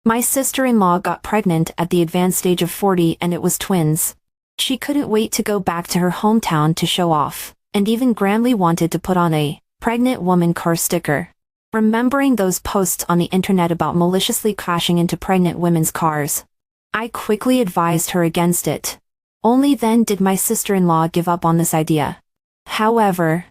My sister-in-law got pregnant at the advanced age of 40 and it was twins. She couldn't wait to go back to her hometown to show off, and even grandly wanted to put on a pregnant woman car sticker. Remembering those posts on the internet about maliciously crashing into pregnant women's cars, I quickly advised her against it. Only then did my sister-in-law give up on this idea. However,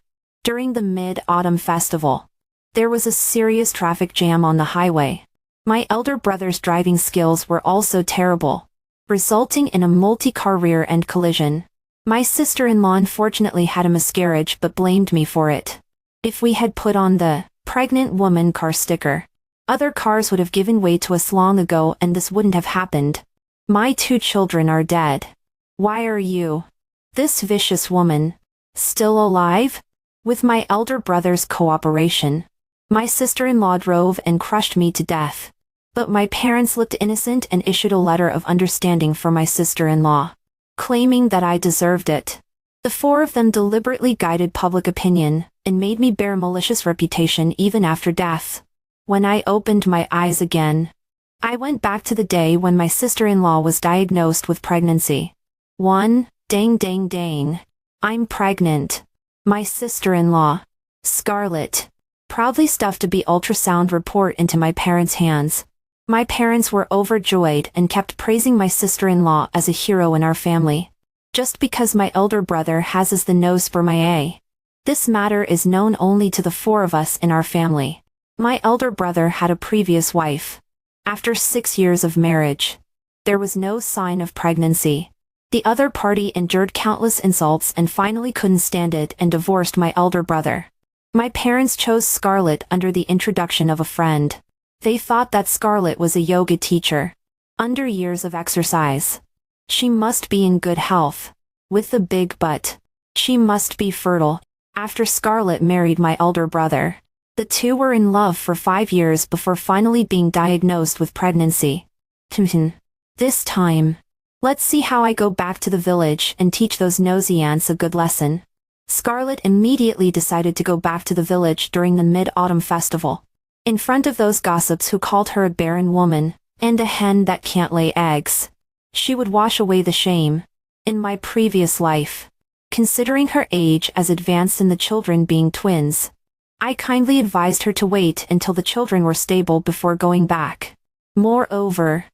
during the Mid-Autumn Festival, there was a serious traffic jam on the highway. My elder brother's driving skills were also terrible, resulting in a multi-car rear-end collision. My sister-in-law unfortunately had a miscarriage but blamed me for it. If we had put on the pregnant woman car sticker, other cars would have given way to us long ago and this wouldn't have happened. My 2 children are dead. Why are you, this vicious woman, still alive? With my elder brother's cooperation, my sister-in-law drove and crushed me to death. But my parents looked innocent and issued a letter of understanding for my sister-in-law, claiming that I deserved it. The 4 of them deliberately guided public opinion and made me bear a malicious reputation even after death. When I opened my eyes again, I went back to the day when my sister-in-law was diagnosed with pregnancy. Dang dang dang. I'm pregnant. My sister-in-law, Scarlett, proudly stuffed a ultrasound report into my parents' hands. My parents were overjoyed and kept praising my sister-in-law as a hero in our family. Just because my elder brother has the nose for my A. This matter is known only to the 4 of us in our family. My elder brother had a previous wife. After 6 years of marriage, there was no sign of pregnancy. The other party endured countless insults and finally couldn't stand it and divorced my elder brother. My parents chose Scarlett under the introduction of a friend. They thought that Scarlett was a yoga teacher. Under years of exercise, she must be in good health. With a big butt, she must be fertile. After Scarlett married my elder brother, the 2 were in love for 5 years before finally being diagnosed with pregnancy. This time, let's see how I go back to the village and teach those nosy ants a good lesson. Scarlett immediately decided to go back to the village during the Mid-Autumn Festival. In front of those gossips who called her a barren woman, and a hen that can't lay eggs. She would wash away the shame. In my previous life, considering her age as advanced and the children being twins, I kindly advised her to wait until the children were stable before going back. Moreover,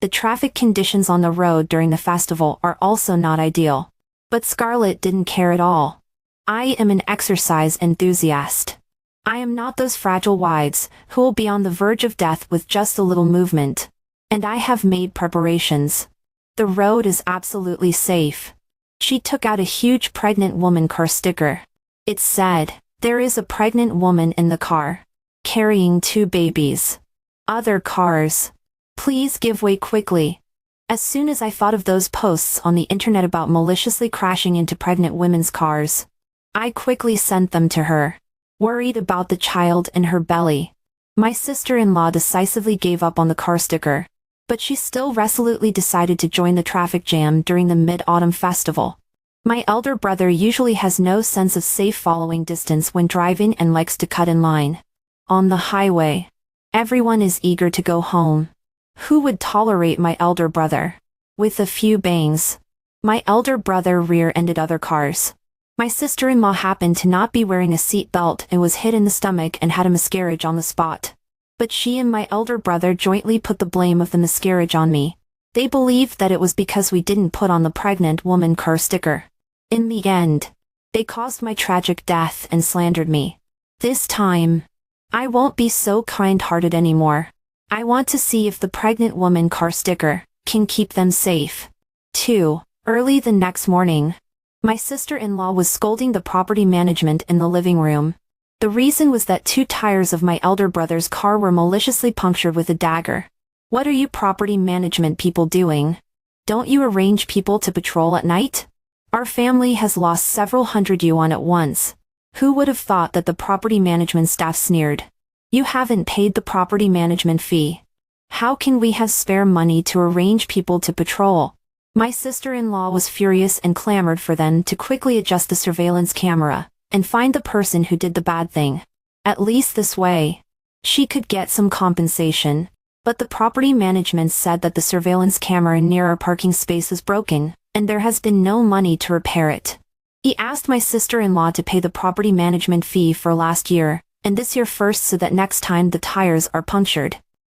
the traffic conditions on the road during the festival are also not ideal. But Scarlett didn't care at all. I am an exercise enthusiast. I am not those fragile wives who will be on the verge of death with just a little movement. And I have made preparations. The road is absolutely safe. She took out a huge pregnant woman car sticker. It said, "There is a pregnant woman in the car, carrying 2 babies. Other cars, please give way quickly." As soon as I thought of those posts on the internet about maliciously crashing into pregnant women's cars, I quickly sent them to her. Worried about the child in her belly, my sister-in-law decisively gave up on the car sticker, but she still resolutely decided to join the traffic jam during the Mid-Autumn Festival. My elder brother usually has no sense of safe following distance when driving and likes to cut in line. On the highway, everyone is eager to go home. Who would tolerate my elder brother? With a few bangs, my elder brother rear-ended other cars. My sister-in-law happened to not be wearing a seat belt and was hit in the stomach and had a miscarriage on the spot. But she and my elder brother jointly put the blame of the miscarriage on me. They believed that it was because we didn't put on the pregnant woman car sticker. In the end, they caused my tragic death and slandered me. This time, I won't be so kind-hearted anymore. I want to see if the pregnant woman car sticker can keep them safe. 2. Early the next morning, my sister-in-law was scolding the property management in the living room. The reason was that 2 tires of my elder brother's car were maliciously punctured with a dagger. What are you property management people doing? Don't you arrange people to patrol at night? Our family has lost several hundred yuan at once. Who would have thought that the property management staff sneered? You haven't paid the property management fee. How can we have spare money to arrange people to patrol? My sister-in-law was furious and clamored for them to quickly adjust the surveillance camera and find the person who did the bad thing. At least this way, she could get some compensation. But the property management said that the surveillance camera near our parking space is broken, and there has been no money to repair it. He asked my sister-in-law to pay the property management fee for last year, and this year first so that next time the tires are punctured,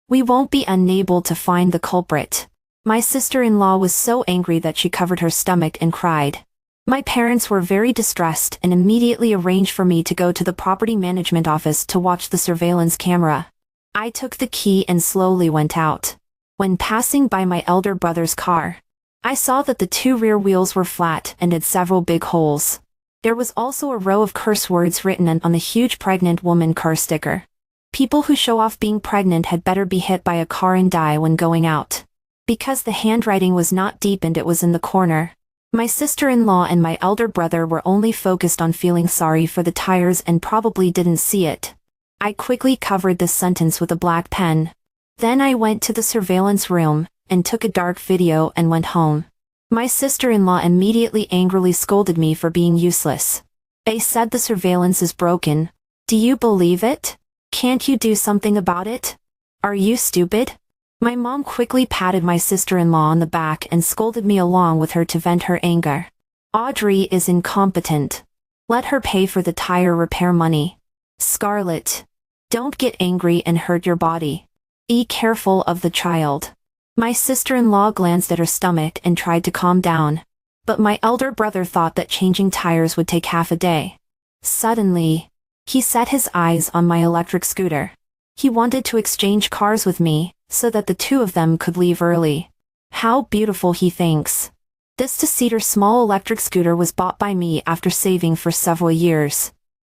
we won't be unable to find the culprit. My sister-in-law was so angry that she covered her stomach and cried. My parents were very distressed and immediately arranged for me to go to the property management office to watch the surveillance camera. I took the key and slowly went out. When passing by my elder brother's car, I saw that the two rear wheels were flat and had several big holes. There was also a row of curse words written on the huge pregnant woman car sticker. People who show off being pregnant had better be hit by a car and die when going out. Because the handwriting was not deep and it was in the corner, my sister-in-law and my elder brother were only focused on feeling sorry for the tires and probably didn't see it. I quickly covered this sentence with a black pen. Then I went to the surveillance room and took a dark video and went home. My sister-in-law immediately angrily scolded me for being useless. They said the surveillance is broken. Do you believe it? Can't you do something about it? Are you stupid? My mom quickly patted my sister-in-law on the back and scolded me along with her to vent her anger. Audrey is incompetent. Let her pay for the tire repair money. Scarlett, don't get angry and hurt your body. Be careful of the child. My sister-in-law glanced at her stomach and tried to calm down, but my elder brother thought that changing tires would take half a day. Suddenly, he set his eyes on my electric scooter. He wanted to exchange cars with me, so that the two of them could leave early. How beautiful, he thinks. This two-seater small electric scooter was bought by me after saving for several years.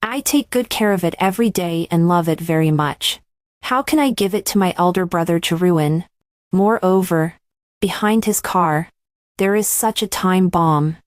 I take good care of it every day and love it very much. How can I give it to my elder brother to ruin? Moreover, behind his car, there is such a time bomb.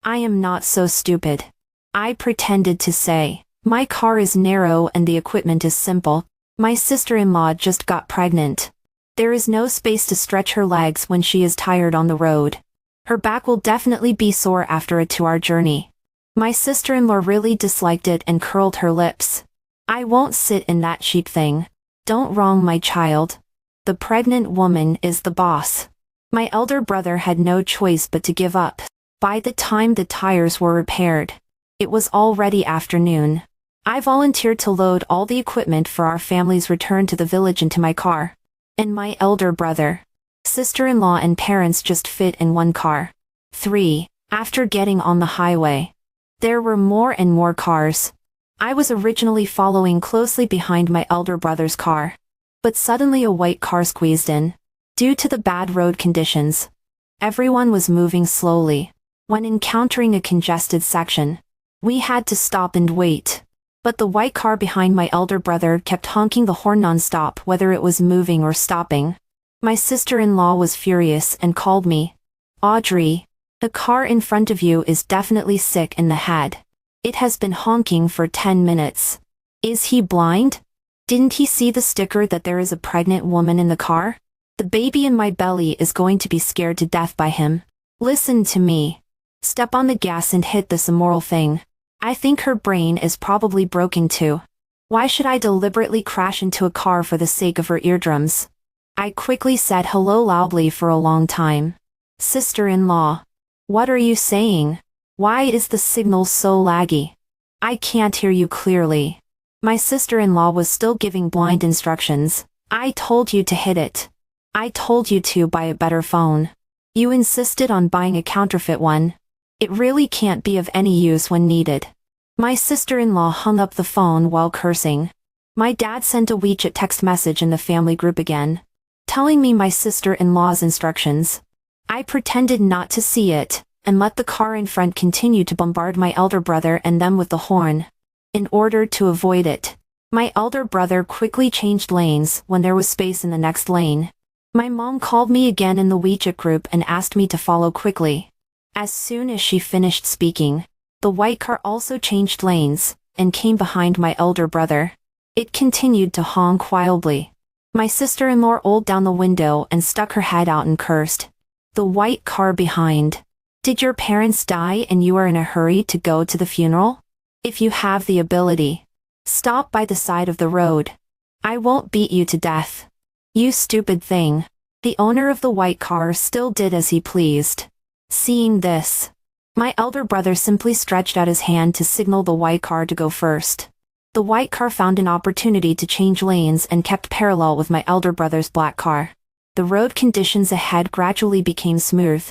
I am not so stupid. I pretended to say, my car is narrow and the equipment is simple. My sister-in-law just got pregnant. There is no space to stretch her legs when she is tired on the road. Her back will definitely be sore after a 2-hour journey. My sister-in-law really disliked it and curled her lips. I won't sit in that cheap thing. Don't wrong my child. The pregnant woman is the boss. My elder brother had no choice but to give up. By the time the tires were repaired, it was already afternoon. I volunteered to load all the equipment for our family's return to the village into my car. And my elder brother, sister-in-law and parents just fit in one car. 3. After getting on the highway, there were more and more cars. I was originally following closely behind my elder brother's car. But suddenly a white car squeezed in. Due to the bad road conditions, everyone was moving slowly. When encountering a congested section, we had to stop and wait. But the white car behind my elder brother kept honking the horn non-stop whether it was moving or stopping. My sister-in-law was furious and called me. Audrey, the car in front of you is definitely sick in the head. It has been honking for 10 minutes. Is he blind? Didn't he see the sticker that there is a pregnant woman in the car? The baby in my belly is going to be scared to death by him. Listen to me. Step on the gas and hit this immoral thing. I think her brain is probably broken too. Why should I deliberately crash into a car for the sake of her eardrums? I quickly said hello loudly for a long time. Sister-in-law, what are you saying? Why is the signal so laggy? I can't hear you clearly. My sister-in-law was still giving blind instructions. I told you to hit it. I told you to buy a better phone. You insisted on buying a counterfeit one. It really can't be of any use when needed. My sister-in-law hung up the phone while cursing. My dad sent a WeChat text message in the family group again, telling me my sister-in-law's instructions. I pretended not to see it, and let the car in front continue to bombard my elder brother and them with the horn. In order to avoid it, my elder brother quickly changed lanes when there was space in the next lane. My mom called me again in the WeChat group and asked me to follow quickly. As soon as she finished speaking, the white car also changed lanes and came behind my elder brother. It continued to honk wildly. My sister-in-law rolled down the window and stuck her head out and cursed. The white car behind. Did your parents die and you are in a hurry to go to the funeral? If you have the ability, stop by the side of the road. I won't beat you to death. You stupid thing. The owner of the white car still did as he pleased. Seeing this, my elder brother simply stretched out his hand to signal the white car to go first. The white car found an opportunity to change lanes and kept parallel with my elder brother's black car. The road conditions ahead gradually became smooth.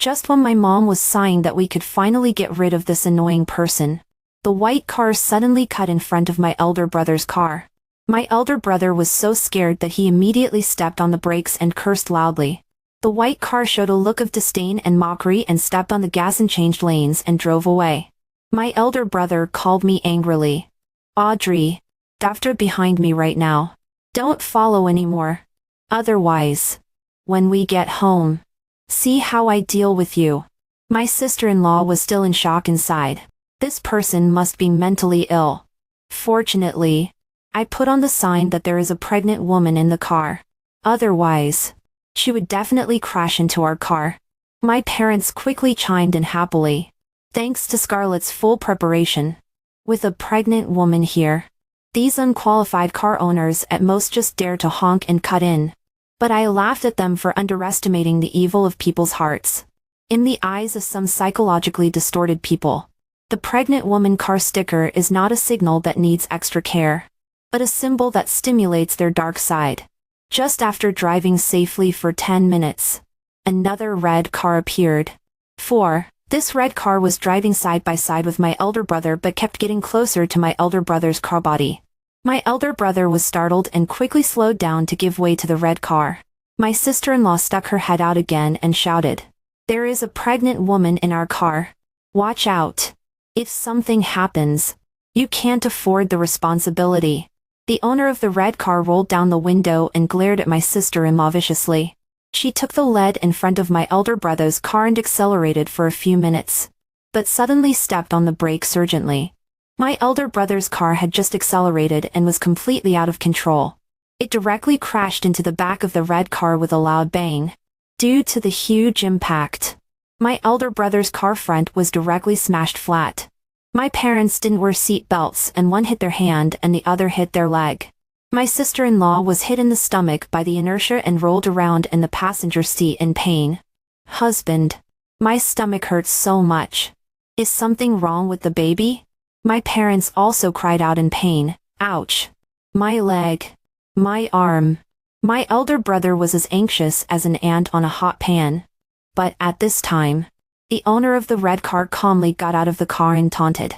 Just when my mom was sighing that we could finally get rid of this annoying person, the white car suddenly cut in front of my elder brother's car. My elder brother was so scared that he immediately stepped on the brakes and cursed loudly. The white car showed a look of disdain and mockery and stepped on the gas and changed lanes and drove away. My elder brother called me angrily. Audrey, after behind me right now. Don't follow anymore. Otherwise, when we get home, see how I deal with you. My sister-in-law was still in shock inside. This person must be mentally ill. Fortunately, I put on the sign that there is a pregnant woman in the car. Otherwise, she would definitely crash into our car. My parents quickly chimed in happily, thanks to Scarlett's full preparation. With a pregnant woman here, these unqualified car owners at most just dare to honk and cut in. But I laughed at them for underestimating the evil of people's hearts. In the eyes of some psychologically distorted people, the pregnant woman car sticker is not a signal that needs extra care, but a symbol that stimulates their dark side. Just after driving safely for 10 minutes, another red car appeared. This red car was driving side by side with my elder brother but kept getting closer to my elder brother's car body. My elder brother was startled and quickly slowed down to give way to the red car. My sister-in-law stuck her head out again and shouted, "There is a pregnant woman in our car. Watch out. If something happens, you can't afford the responsibility." The owner of the red car rolled down the window and glared at my sister-in-law viciously. She took the lead in front of my elder brother's car and accelerated for a few minutes, but suddenly stepped on the brakes urgently. My elder brother's car had just accelerated and was completely out of control. It directly crashed into the back of the red car with a loud bang. Due to the huge impact, my elder brother's car front was directly smashed flat. My parents didn't wear seat belts and one hit their hand and the other hit their leg. My sister-in-law was hit in the stomach by the inertia and rolled around in the passenger seat in pain. Husband, my stomach hurts so much. Is something wrong with the baby? My parents also cried out in pain. Ouch. My leg. My arm. My elder brother was as anxious as an ant on a hot pan. But at this time, the owner of the red car calmly got out of the car and taunted.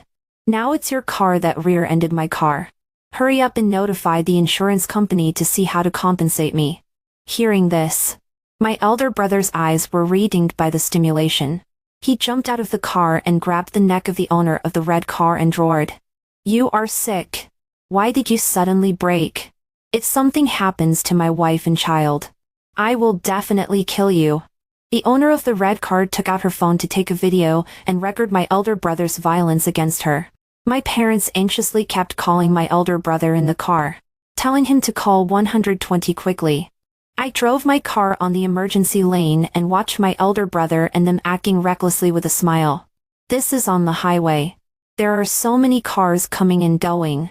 "Now it's your car that rear-ended my car. Hurry up and notify the insurance company to see how to compensate me." Hearing this, my elder brother's eyes were redinged by the stimulation. He jumped out of the car and grabbed the neck of the owner of the red car and roared, "You are sick. Why did you suddenly brake? If something happens to my wife and child, I will definitely kill you." The owner of the red car took out her phone to take a video and record my elder brother's violence against her. My parents anxiously kept calling my elder brother in the car, telling him to call 120 quickly. I drove my car on the emergency lane and watched my elder brother and them acting recklessly with a smile. This is on the highway. There are so many cars coming and going.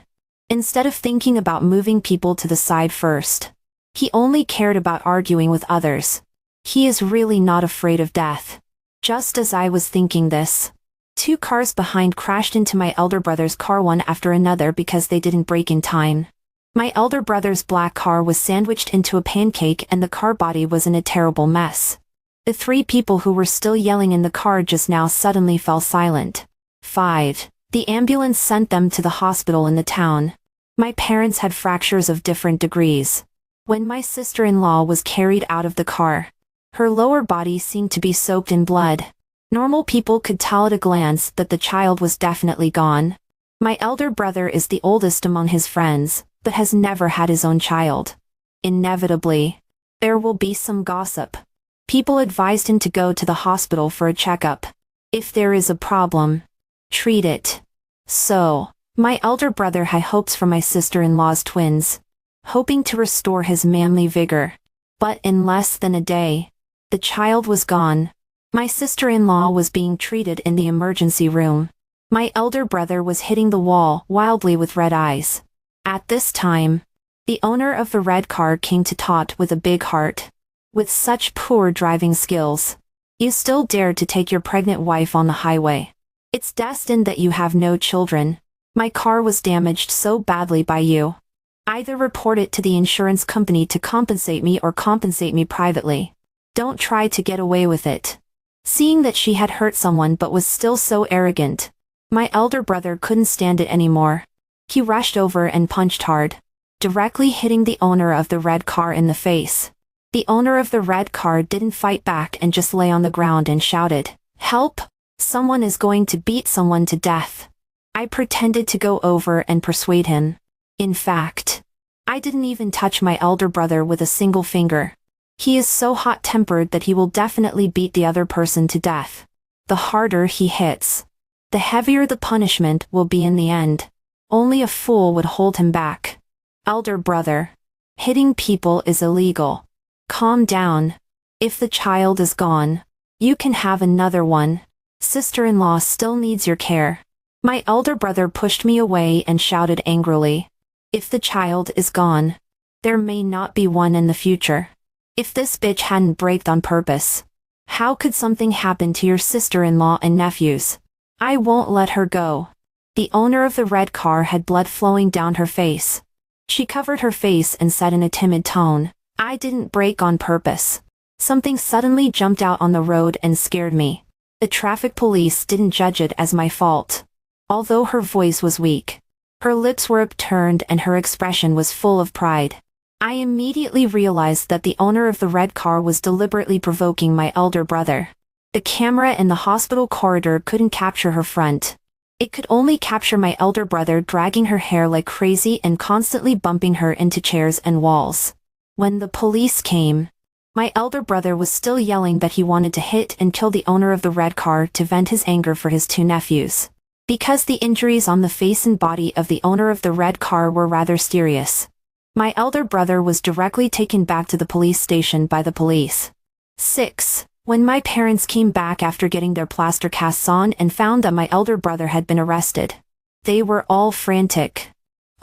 Instead of thinking about moving people to the side first, he only cared about arguing with others. He is really not afraid of death. Just as I was thinking this, 2 cars behind crashed into my elder brother's car one after another because they didn't brake in time. My elder brother's black car was sandwiched into a pancake and the car body was in a terrible mess. The 3 people who were still yelling in the car just now suddenly fell silent. 5. The ambulance sent them to the hospital in the town. My parents had fractures of different degrees. When my sister-in-law was carried out of the car, her lower body seemed to be soaked in blood. Normal people could tell at a glance that the child was definitely gone. My elder brother is the oldest among his friends, but has never had his own child. Inevitably, there will be some gossip. People advised him to go to the hospital for a checkup. If there is a problem, treat it. So, my elder brother had hopes for my sister-in-law's twins, hoping to restore his manly vigor. But in less than a day, the child was gone. My sister-in-law was being treated in the emergency room. My elder brother was hitting the wall wildly with red eyes. At this time, The owner of the red car came to Tot with a big heart. With such poor driving skills, you still dared to take your pregnant wife on the highway. It's destined that you have no children. My car was damaged so badly by you. Either report it to the insurance company to compensate me or compensate me privately. Don't try to get away with it. Seeing that she had hurt someone but was still so arrogant, my elder brother couldn't stand it anymore. He rushed over and punched hard, directly hitting the owner of the red car in the face. The owner of the red car didn't fight back and just lay on the ground and shouted, "Help! Someone is going to beat someone to death." I pretended to go over and persuade him. In fact, I didn't even touch my elder brother with a single finger. He is so hot-tempered that he will definitely beat the other person to death. The harder he hits, the heavier the punishment will be in the end. Only a fool would hold him back. Elder brother, hitting people is illegal. Calm down. If the child is gone, you can have another one. Sister-in-law still needs your care. My elder brother pushed me away and shouted angrily, "If the child is gone, there may not be one in the future. If this bitch hadn't braked on purpose, how could something happen to your sister-in-law and nephews? I won't let her go." The owner of the red car had blood flowing down her face. She covered her face and said in a timid tone, "I didn't brake on purpose. Something suddenly jumped out on the road and scared me. The traffic police didn't judge it as my fault." Although her voice was weak, her lips were upturned and her expression was full of pride. I immediately realized that the owner of the red car was deliberately provoking my elder brother. The camera in the hospital corridor couldn't capture her front. It could only capture my elder brother dragging her hair like crazy and constantly bumping her into chairs and walls. When the police came, my elder brother was still yelling that he wanted to hit and kill the owner of the red car to vent his anger for his two nephews. Because the injuries on the face and body of the owner of the red car were rather serious, my elder brother was directly taken back to the police station by the police. 6. When my parents came back after getting their plaster casts on and found that my elder brother had been arrested, they were all frantic.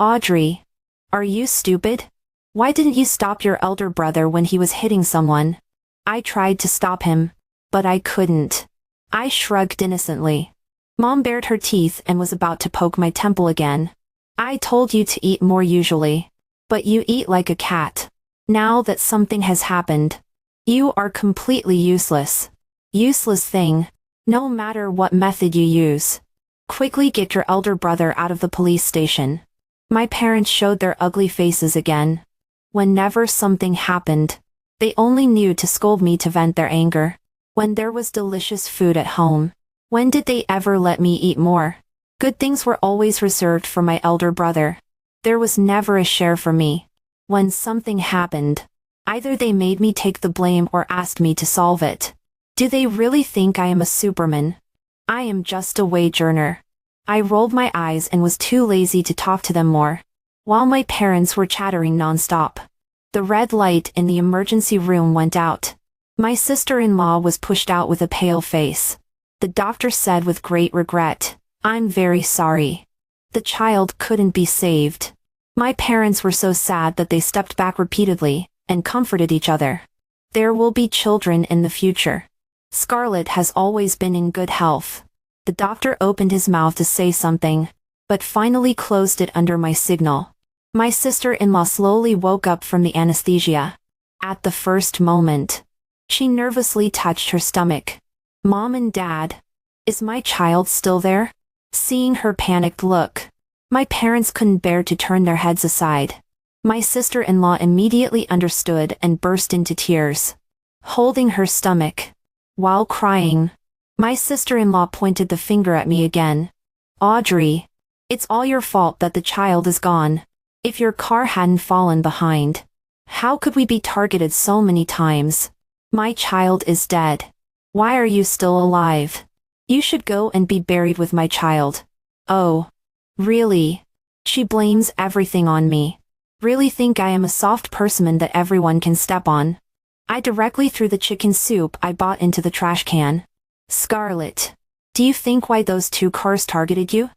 "Audrey, are you stupid? Why didn't you stop your elder brother when he was hitting someone?" I tried to stop him, but I couldn't. I shrugged innocently. Mom bared her teeth and was about to poke my temple again. "I told you to eat more usually, but you eat like a cat. Now that something has happened, you are completely useless. Useless thing, no matter what method you use. Quickly get your elder brother out of the police station." My parents showed their ugly faces again. Whenever something happened, they only knew to scold me to vent their anger. When there was delicious food at home, when did they ever let me eat more? Good things were always reserved for my elder brother. There was never a share for me. When something happened, either they made me take the blame or asked me to solve it. Do they really think I am a superman? I am just a wage earner. I rolled my eyes and was too lazy to talk to them more, while my parents were chattering nonstop. The red light in the emergency room went out. My sister-in-law was pushed out with a pale face. The doctor said with great regret, "I'm very sorry. The child couldn't be saved." My parents were so sad that they stepped back repeatedly and comforted each other. There will be children in the future. Scarlett has always been in good health. The doctor opened his mouth to say something, but finally closed it under my signal. My sister-in-law slowly woke up from the anesthesia. At the first moment, she nervously touched her stomach. "Mom and Dad, is my child still there?" Seeing her panicked look, my parents couldn't bear to turn their heads aside. My sister-in-law immediately understood and burst into tears, holding her stomach. While crying, my sister-in-law pointed the finger at me again. "Audrey, it's all your fault that the child is gone. If your car hadn't fallen behind, how could we be targeted so many times? My child is dead. Why are you still alive? You should go and be buried with my child." "Oh, really?" She blames everything on me. Really think I am a soft person that everyone can step on. I directly threw the chicken soup I bought into the trash can. "Scarlett, do you think why those two cars targeted you?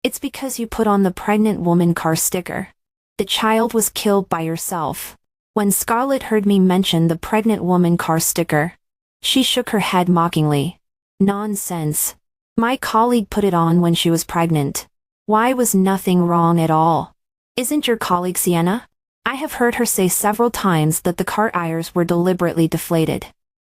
It's because you put on the pregnant woman car sticker. The child was killed by herself. When Scarlett heard me mention the pregnant woman car sticker, she shook her head mockingly. Nonsense. My colleague put it on when she was pregnant. Why was nothing wrong at all? Isn't your colleague Sienna? I have heard her say several times that the car tires were deliberately deflated.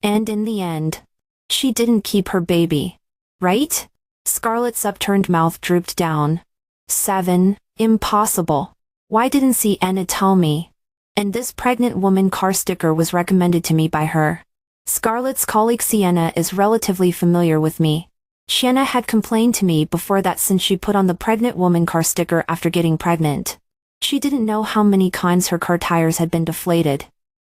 And in the end, she didn't keep her baby. Right? Scarlett's upturned mouth drooped down. 7. Impossible. Why didn't Sienna tell me? And this pregnant woman car sticker was recommended to me by her. Scarlett's colleague Sienna is relatively familiar with me. Sienna had complained to me before that since she put on the pregnant woman car sticker after getting pregnant. She didn't know how many times her car tires had been deflated.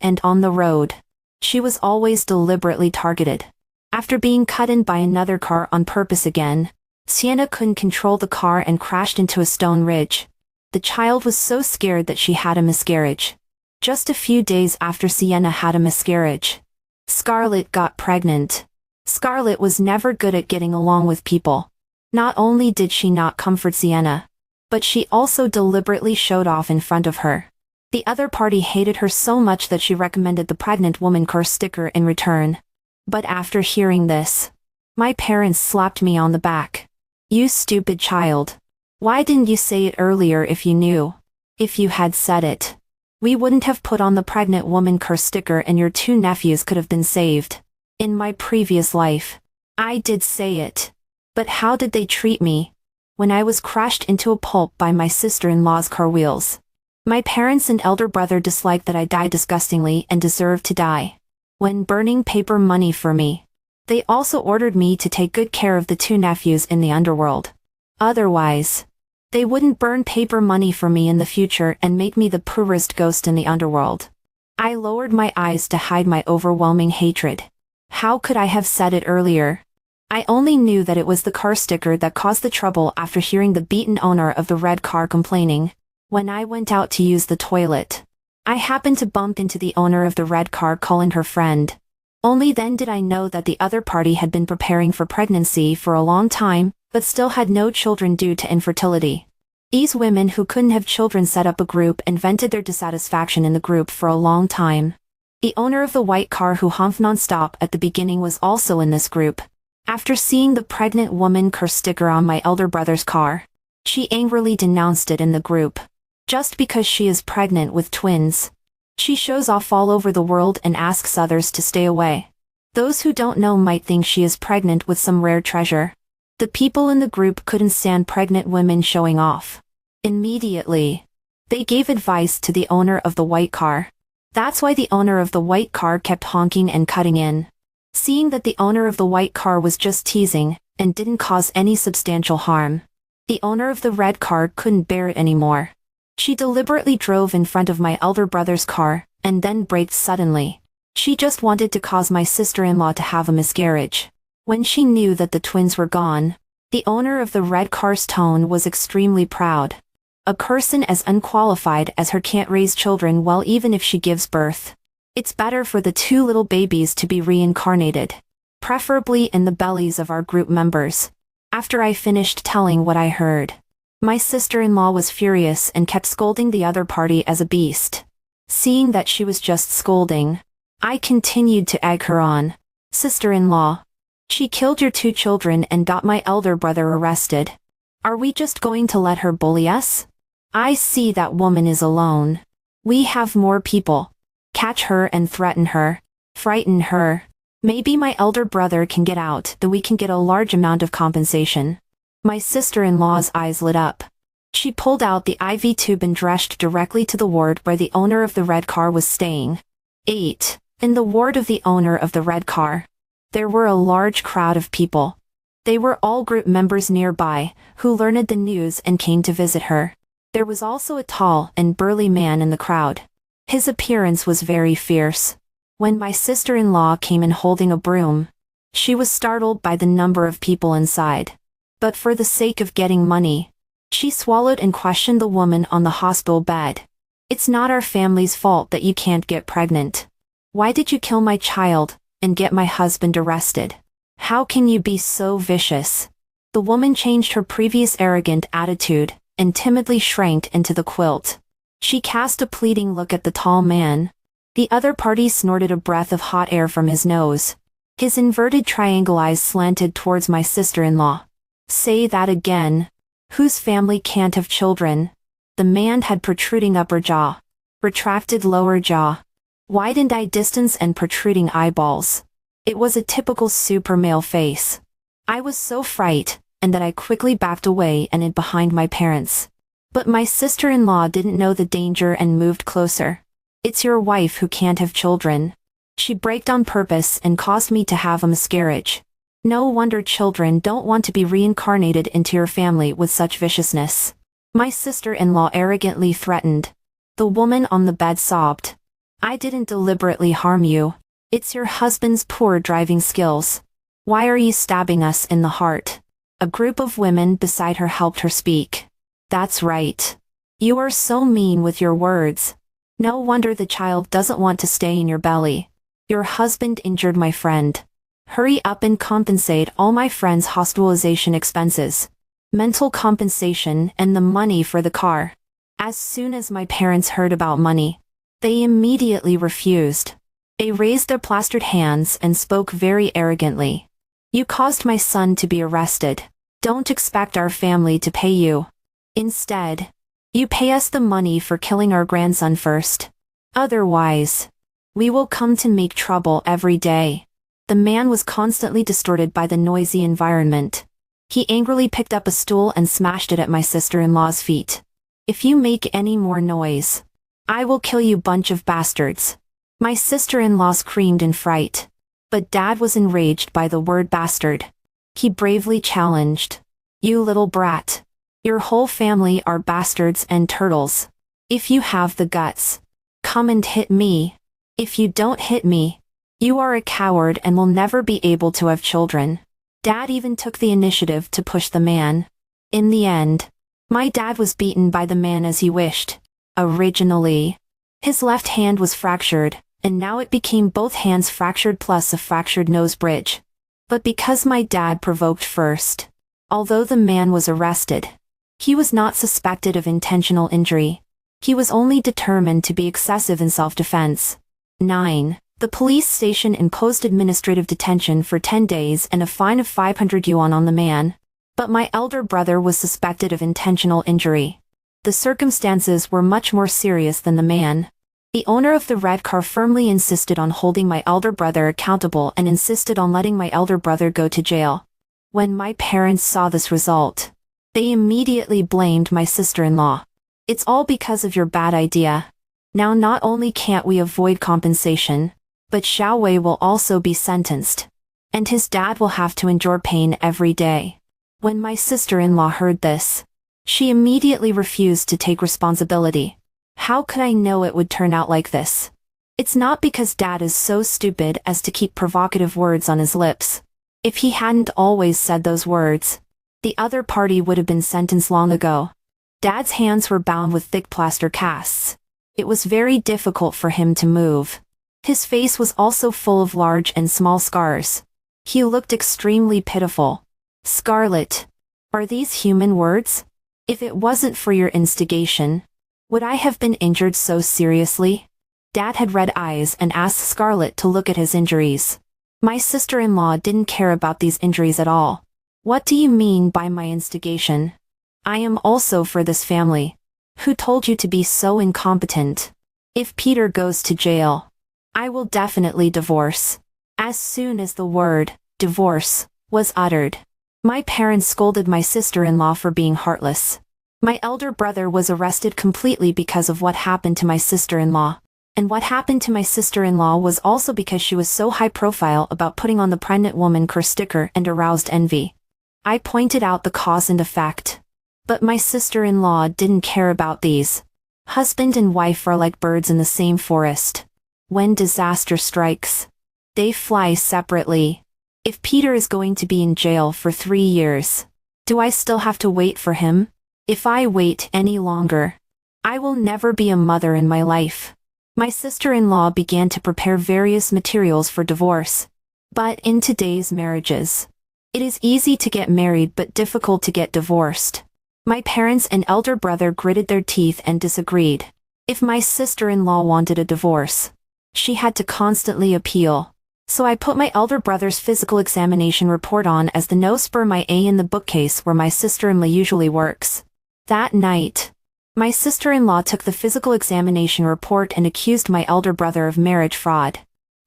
And on the road, she was always deliberately targeted. After being cut in by another car on purpose again, Sienna couldn't control the car and crashed into a stone ridge. The child was so scared that she had a miscarriage. Just a few days after Sienna had a miscarriage, Scarlett got pregnant. Scarlett was never good at getting along with people. Not only did she not comfort Sienna, but she also deliberately showed off in front of her. The other party hated her so much that she recommended the pregnant woman car sticker in return. But after hearing this, my parents slapped me on the back. You stupid child. Why didn't you say it earlier if you knew? If you had said it, we wouldn't have put on the pregnant woman car sticker and your 2 nephews could have been saved. In my previous life, I did say it. But how did they treat me? When I was crushed into a pulp by my sister-in-law's car wheels. My parents and elder brother disliked that I died disgustingly and deserved to die. When burning paper money for me, they also ordered me to take good care of the 2 nephews in the underworld. Otherwise, they wouldn't burn paper money for me in the future and make me the poorest ghost in the underworld. I lowered my eyes to hide my overwhelming hatred. How could I have said it earlier? I only knew that it was the car sticker that caused the trouble after hearing the beaten owner of the red car complaining. When I went out to use the toilet, I happened to bump into the owner of the red car calling her friend. Only then did I know that the other party had been preparing for pregnancy for a long time, but still had no children due to infertility. These women who couldn't have children set up a group and vented their dissatisfaction in the group for a long time. The owner of the white car who honked non-stop at the beginning was also in this group. After seeing the pregnant woman car sticker on my elder brother's car, she angrily denounced it in the group. Just because she is pregnant with twins, she shows off all over the world and asks others to stay away. Those who don't know might think she is pregnant with some rare treasure. The people in the group couldn't stand pregnant women showing off. Immediately, they gave advice to the owner of the white car. That's why the owner of the white car kept honking and cutting in. Seeing that the owner of the white car was just teasing and didn't cause any substantial harm, the owner of the red car couldn't bear it anymore. She deliberately drove in front of my elder brother's car, and then braked suddenly. She just wanted to cause my sister-in-law to have a miscarriage. When she knew that the twins were gone, the owner of the red car's tone was extremely proud. A person as unqualified as her can't raise children well even if she gives birth. It's better for the 2 little babies to be reincarnated, preferably in the bellies of our group members. After I finished telling what I heard, my sister-in-law was furious and kept scolding the other party as a beast. Seeing that she was just scolding, I continued to egg her on. Sister-in-law, she killed your 2 children and got my elder brother arrested. Are we just going to let her bully us? I see that woman is alone. We have more people. Catch her and threaten her. Frighten her. Maybe my elder brother can get out, then we can get a large amount of compensation. My sister-in-law's eyes lit up. She pulled out the IV tube and rushed directly to the ward where the owner of the red car was staying. 8. In the ward of the owner of the red car, there were a large crowd of people. They were all group members nearby, who learned the news and came to visit her. There was also a tall and burly man in the crowd. His appearance was very fierce. When my sister-in-law came in holding a broom, she was startled by the number of people inside. But for the sake of getting money, she swallowed and questioned the woman on the hospital bed. It's not our family's fault that you can't get pregnant. Why did you kill my child and get my husband arrested? How can you be so vicious? The woman changed her previous arrogant attitude and timidly shrank into the quilt. She cast a pleading look at the tall man. The other party snorted a breath of hot air from his nose. His inverted triangle eyes slanted towards my sister-in-law. Say that again. Whose family can't have children? The man had protruding upper jaw, retracted lower jaw, widened-eye distance and protruding eyeballs. It was a typical super male face. I was so frightened, and that I quickly backed away and hid behind my parents. But my sister-in-law didn't know the danger and moved closer. It's your wife who can't have children. She braked on purpose and caused me to have a miscarriage. No wonder children don't want to be reincarnated into your family with such viciousness. My sister-in-law arrogantly threatened. The woman on the bed sobbed. I didn't deliberately harm you. It's your husband's poor driving skills. Why are you stabbing us in the heart? A group of women beside her helped her speak. That's right. You are so mean with your words. No wonder the child doesn't want to stay in your belly. Your husband injured my friend. Hurry up and compensate all my friend's hospitalization expenses, mental compensation and the money for the car. As soon as my parents heard about money, they immediately refused. They raised their plastered hands and spoke very arrogantly. You caused my son to be arrested. Don't expect our family to pay you. Instead, you pay us the money for killing our grandson first. Otherwise, we will come to make trouble every day. The man was constantly distorted by the noisy environment. He angrily picked up a stool and smashed it at my sister-in-law's feet. If you make any more noise, I will kill you bunch of bastards. My sister-in-law screamed in fright. But Dad was enraged by the word bastard. He bravely challenged. You little brat. Your whole family are bastards and turtles. If you have the guts, come and hit me. If you don't hit me, you are a coward and will never be able to have children. Dad even took the initiative to push the man. In the end, my dad was beaten by the man as he wished. Originally, his left hand was fractured, and now it became both hands fractured plus a fractured nose bridge. But because my dad provoked first, although the man was arrested, he was not suspected of intentional injury. He was only determined to be excessive in self-defense. 9. The police station imposed administrative detention for 10 days and a fine of 500 yuan on the man. But my elder brother was suspected of intentional injury. The circumstances were much more serious than the man. The owner of the red car firmly insisted on holding my elder brother accountable and insisted on letting my elder brother go to jail. When my parents saw this result, they immediately blamed my sister-in-law. It's all because of your bad idea. Now not only can't we avoid compensation, but Xiao Wei will also be sentenced. And his dad will have to endure pain every day. When my sister-in-law heard this, she immediately refused to take responsibility. How could I know it would turn out like this? It's not because Dad is so stupid as to keep provocative words on his lips. If he hadn't always said those words, the other party would have been sentenced long ago. Dad's hands were bound with thick plaster casts. It was very difficult for him to move. His face was also full of large and small scars. He looked extremely pitiful. Scarlet. Are these human words? If it wasn't for your instigation, would I have been injured so seriously? Dad had red eyes and asked Scarlet to look at his injuries. My sister-in-law didn't care about these injuries at all. What do you mean by my instigation? I am also for this family. Who told you to be so incompetent? If Peter goes to jail, I will definitely divorce. As soon as the word, divorce, was uttered, my parents scolded my sister-in-law for being heartless. My elder brother was arrested completely because of what happened to my sister-in-law. And what happened to my sister-in-law was also because she was so high profile about putting on the pregnant woman curse sticker and aroused envy. I pointed out the cause and effect. But my sister-in-law didn't care about these. Husband and wife are like birds in the same forest. When disaster strikes, they fly separately. If Peter is going to be in jail for 3 years, do I still have to wait for him? If I wait any longer, I will never be a mother in my life. My sister-in-law began to prepare various materials for divorce. But in today's marriages, it is easy to get married but difficult to get divorced. My parents and elder brother gritted their teeth and disagreed. If my sister-in-law wanted a divorce, she had to constantly appeal. So I put my elder brother's physical examination report on as the no sperm IA in the bookcase where my sister-in-law usually works. That night, my sister-in-law took the physical examination report and accused my elder brother of marriage fraud.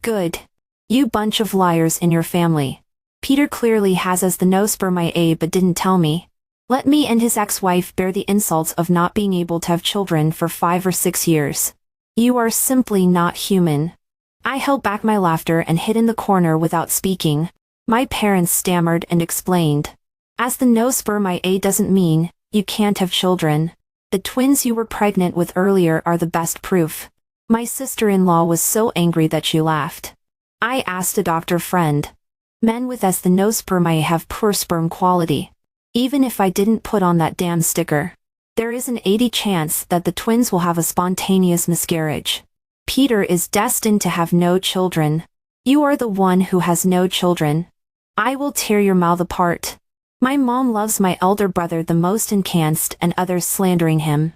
Good. You bunch of liars in your family. Peter clearly has as the no sperm IA but didn't tell me. Let me and his ex-wife bear the insults of not being able to have children for 5 or 6 years. You are simply not human. I held back my laughter and hid in the corner without speaking. My parents stammered and explained. As the no sperm IA doesn't mean you can't have children. The twins you were pregnant with earlier are the best proof. My sister-in-law was so angry that she laughed. I asked a doctor friend. Men with the no sperm IA have poor sperm quality. Even if I didn't put on that damn sticker, there is an 80% chance that the twins will have a spontaneous miscarriage. Peter is destined to have no children. You are the one who has no children. I will tear your mouth apart. My mom loves my elder brother the most and can't stand others slandering him.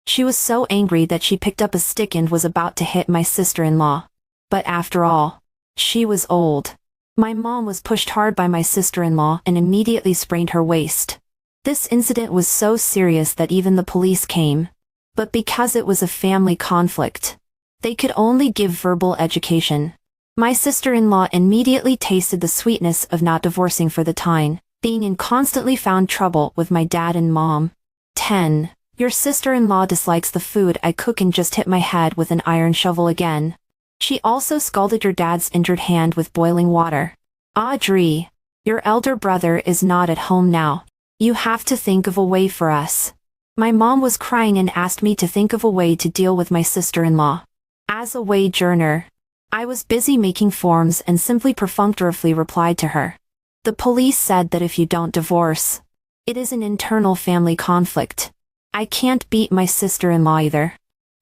She was so angry that she picked up a stick and was about to hit my sister-in-law. But after all, she was old. My mom was pushed hard by my sister-in-law and immediately sprained her waist. This incident was so serious that even the police came. But because it was a family conflict, they could only give verbal education. My sister-in-law immediately tasted the sweetness of not divorcing for the time being and constantly found trouble with my dad and mom. 10. Your sister-in-law dislikes the food I cook and just hit my head with an iron shovel again. She also scalded your dad's injured hand with boiling water. Audrey, your elder brother is not at home now. You have to think of a way for us. My mom was crying and asked me to think of a way to deal with my sister-in-law. As a wage earner, I was busy making forms and simply perfunctorily replied to her. The police said that if you don't divorce, it is an internal family conflict. I can't beat my sister-in-law either.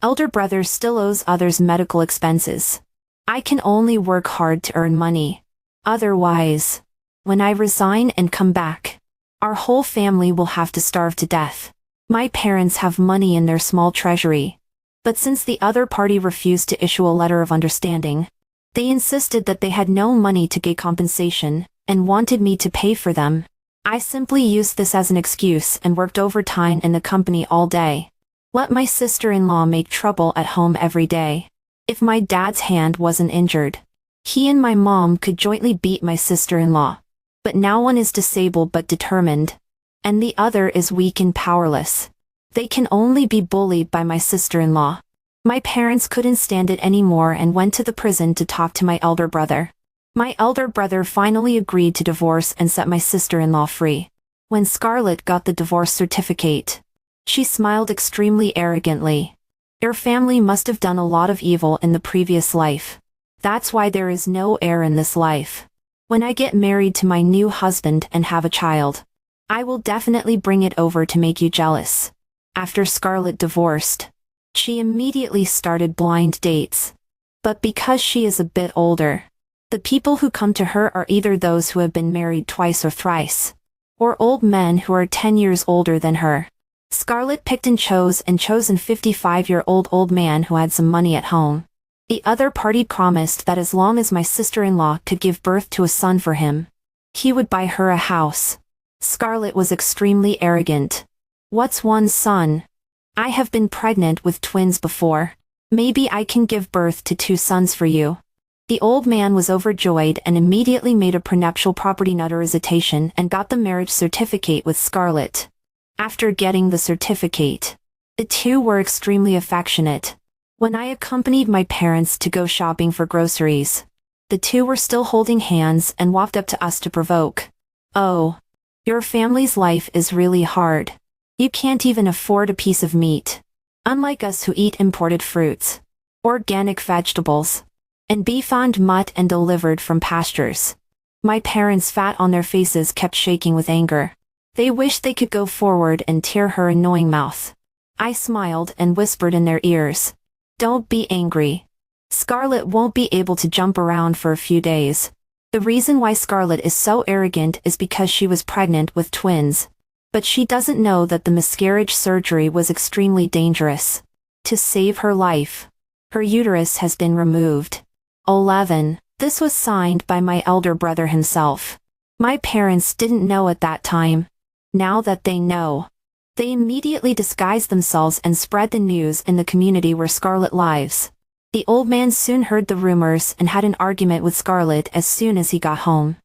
Elder brother still owes others medical expenses. I can only work hard to earn money. Otherwise, when I resign and come back, our whole family will have to starve to death. My parents have money in their small treasury. But since the other party refused to issue a letter of understanding, they insisted that they had no money to get compensation and wanted me to pay for them. I simply used this as an excuse and worked overtime in the company all day. Let my sister-in-law make trouble at home every day. If my dad's hand wasn't injured, he and my mom could jointly beat my sister-in-law. But now one is disabled but determined, and the other is weak and powerless. They can only be bullied by my sister-in-law. My parents couldn't stand it anymore and went to the prison to talk to my elder brother. My elder brother finally agreed to divorce and set my sister-in-law free. When Scarlett got the divorce certificate, she smiled extremely arrogantly. Your family must have done a lot of evil in the previous life. That's why there is no heir in this life. When I get married to my new husband and have a child, I will definitely bring it over to make you jealous. After Scarlett divorced, she immediately started blind dates. But because she is a bit older, the people who come to her are either those who have been married twice or thrice, or old men who are 10 years older than her. Scarlett picked and chose an 55-year-old old man who had some money at home. The other party promised that as long as my sister-in-law could give birth to a son for him, he would buy her a house. Scarlett was extremely arrogant. What's one son? I have been pregnant with twins before. Maybe I can give birth to 2 sons for you. The old man was overjoyed and immediately made a prenuptial property notarization and got the marriage certificate with Scarlett. After getting the certificate, the two were extremely affectionate. When I accompanied my parents to go shopping for groceries, the two were still holding hands and walked up to us to provoke. Oh, your family's life is really hard. You can't even afford a piece of meat. Unlike us who eat imported fruits, organic vegetables, and beef and mutt and delivered from pastures. My parents' fat on their faces kept shaking with anger. They wished they could go forward and tear her annoying mouth. I smiled and whispered in their ears, "Don't be angry. Scarlett won't be able to jump around for a few days." The reason why Scarlett is so arrogant is because she was pregnant with twins. But she doesn't know that the miscarriage surgery was extremely dangerous. To save her life, her uterus has been removed. 11. This was signed by my elder brother himself. My parents didn't know at that time. Now that they know, they immediately disguised themselves and spread the news in the community where Scarlett lives. The old man soon heard the rumors and had an argument with Scarlett as soon as he got home.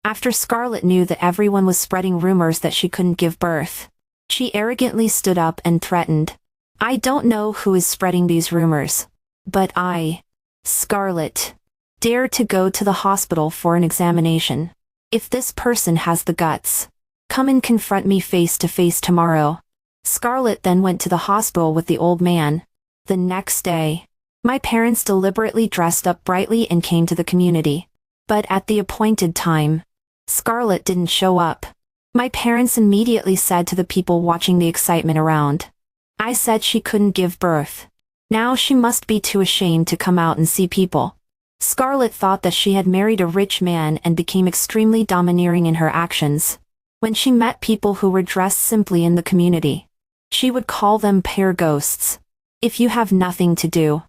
After Scarlett knew that everyone was spreading rumors that she couldn't give birth, she arrogantly stood up and threatened, "I don't know who is spreading these rumors, but I, Scarlett, dare to go to the hospital for an examination. If this person has the guts, come and confront me face to face tomorrow." Scarlett then went to the hospital with the old man. The next day, my parents deliberately dressed up brightly and came to the community. But at the appointed time, Scarlett didn't show up. My parents immediately said to the people watching the excitement around, "I said she couldn't give birth. Now she must be too ashamed to come out and see people." Scarlett thought that she had married a rich man and became extremely domineering in her actions. When she met people who were dressed simply in the community, she would call them pure ghosts. "If you have nothing to do,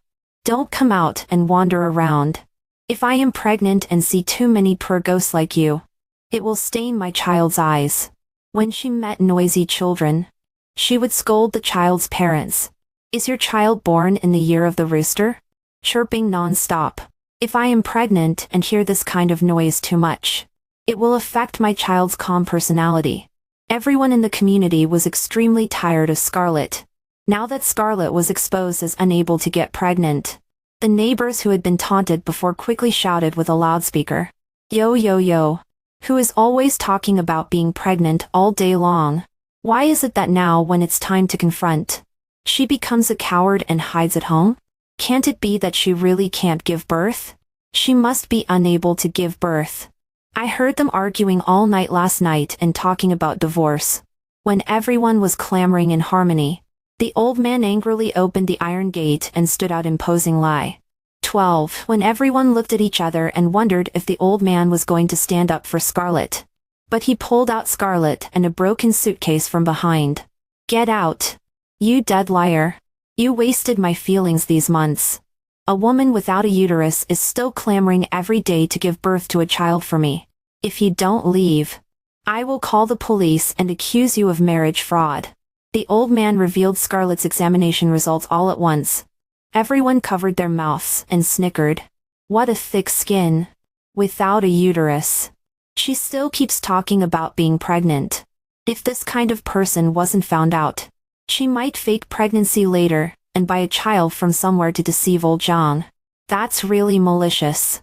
don't come out and wander around. If I am pregnant and see too many poor ghosts like you, it will stain my child's eyes." When she met noisy children, she would scold the child's parents. "Is your child born in the year of the rooster?" Chirping non-stop. "If I am pregnant and hear this kind of noise too much, it will affect my child's calm personality." Everyone in the community was extremely tired of Scarlett. Now that Scarlett was exposed as unable to get pregnant, the neighbors who had been taunted before quickly shouted with a loudspeaker, "Yo yo yo! Who is always talking about being pregnant all day long? Why is it that now when it's time to confront, she becomes a coward and hides at home? Can't it be that she really can't give birth? She must be unable to give birth." I heard them arguing all night last night and talking about divorce. When everyone was clamoring in harmony, the old man angrily opened the iron gate and stood out imposing lie. 12. When everyone looked at each other and wondered if the old man was going to stand up for Scarlett. But he pulled out Scarlett and a broken suitcase from behind. "Get out! You dead liar! You wasted my feelings these months. A woman without a uterus is still clamoring every day to give birth to a child for me. If you don't leave, I will call the police and accuse you of marriage fraud." The old man revealed Scarlett's examination results all at once. Everyone covered their mouths and snickered. "What a thick skin. Without a uterus. She still keeps talking about being pregnant. If this kind of person wasn't found out, she might fake pregnancy later and buy a child from somewhere to deceive old John. That's really malicious.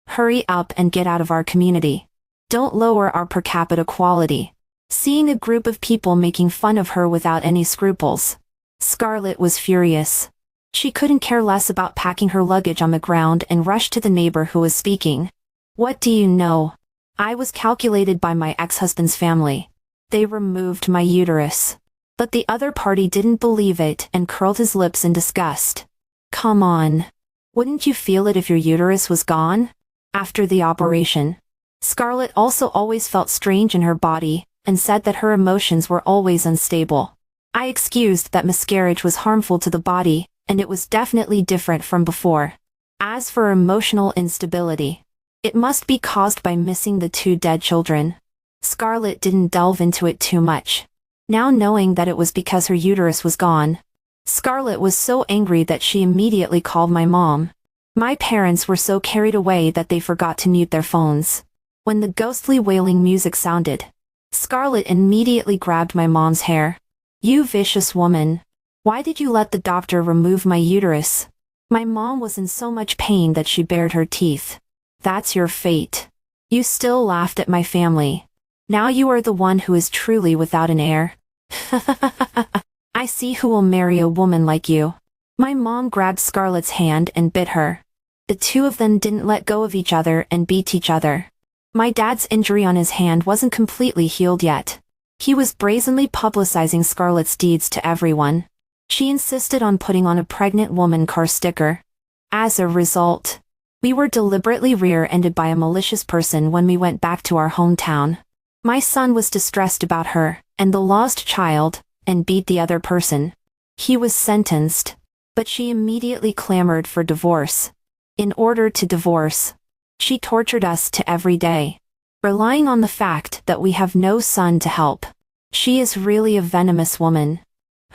Hurry up and get out of our community. Don't lower our per capita quality." Seeing a group of people making fun of her without any scruples, Scarlett was furious. She couldn't care less about packing her luggage on the ground and rushed to the neighbor who was speaking. "What do you know? I was calculated by my ex-husband's family. They removed my uterus." But the other party didn't believe it and curled his lips in disgust. "Come on. Wouldn't you feel it if your uterus was gone?" After the operation, Scarlett also always felt strange in her body and said that her emotions were always unstable. I excused that miscarriage was harmful to the body, and it was definitely different from before. As for emotional instability, it must be caused by missing the 2 dead children. Scarlett didn't delve into it too much. Now knowing that it was because her uterus was gone, Scarlett was so angry that she immediately called my mom. My parents were so carried away that they forgot to mute their phones. When the ghostly wailing music sounded, Scarlett immediately grabbed my mom's hair. "You vicious woman. Why did you let the doctor remove my uterus?" My mom was in so much pain that she bared her teeth. "That's your fate. You still laughed at my family. Now you are the one who is truly without an heir. I see who will marry a woman like you." My mom grabbed Scarlett's hand and bit her. The two of them didn't let go of each other and beat each other. My dad's injury on his hand wasn't completely healed yet. He was brazenly publicizing Scarlett's deeds to everyone. She insisted on putting on a pregnant woman car sticker. As a result, we were deliberately rear-ended by a malicious person when we went back to our hometown. My son was distressed about her and the lost child, and beat the other person. He was sentenced. but she immediately clamored for divorce. In order to divorce, she tortured us to every day, relying on the fact that we have no son to help. She is really a venomous woman.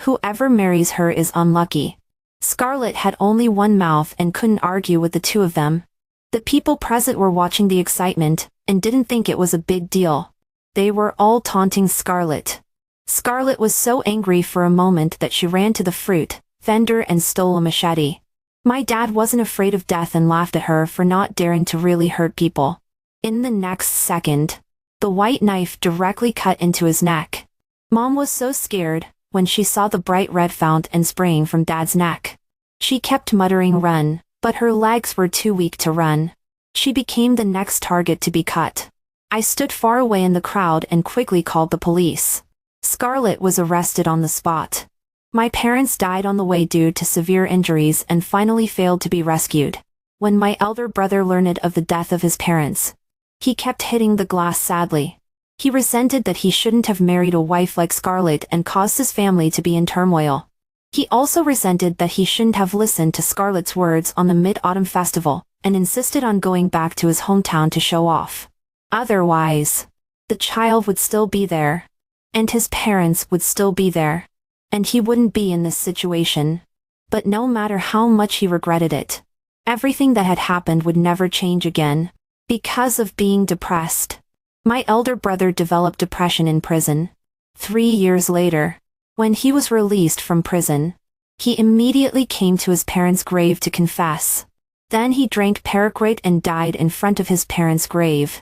Whoever marries her is unlucky. Scarlett had only one mouth and couldn't argue with the two of them. The people present were watching the excitement and didn't think it was a big deal. They were all taunting Scarlett. Scarlett was so angry for a moment that she ran to the fruit vendor and stole a machete. My dad wasn't afraid of death and laughed at her for not daring to really hurt people. In the next second, the white knife directly cut into his neck. Mom was so scared when she saw the bright red fountain spraying from Dad's neck. She kept muttering run, but her legs were too weak to run. She became the next target to be cut. I stood far away in the crowd and quickly called the police. Scarlett was arrested on the spot. My parents died on the way due to severe injuries and finally failed to be rescued. When my elder brother learned of the death of his parents, he kept hitting the glass sadly. He resented that he shouldn't have married a wife like Scarlett and caused his family to be in turmoil. He also resented that he shouldn't have listened to Scarlett's words on the Mid-Autumn Festival, and insisted on going back to his hometown to show off. Otherwise, the child would still be there, and his parents would still be there, and he wouldn't be in this situation. But no matter how much he regretted it, everything that had happened would never change again. Because of being depressed, my elder brother developed depression in prison. 3 years later, when he was released from prison, he immediately came to his parents' grave to confess. Then he drank paraquat and died in front of his parents' grave.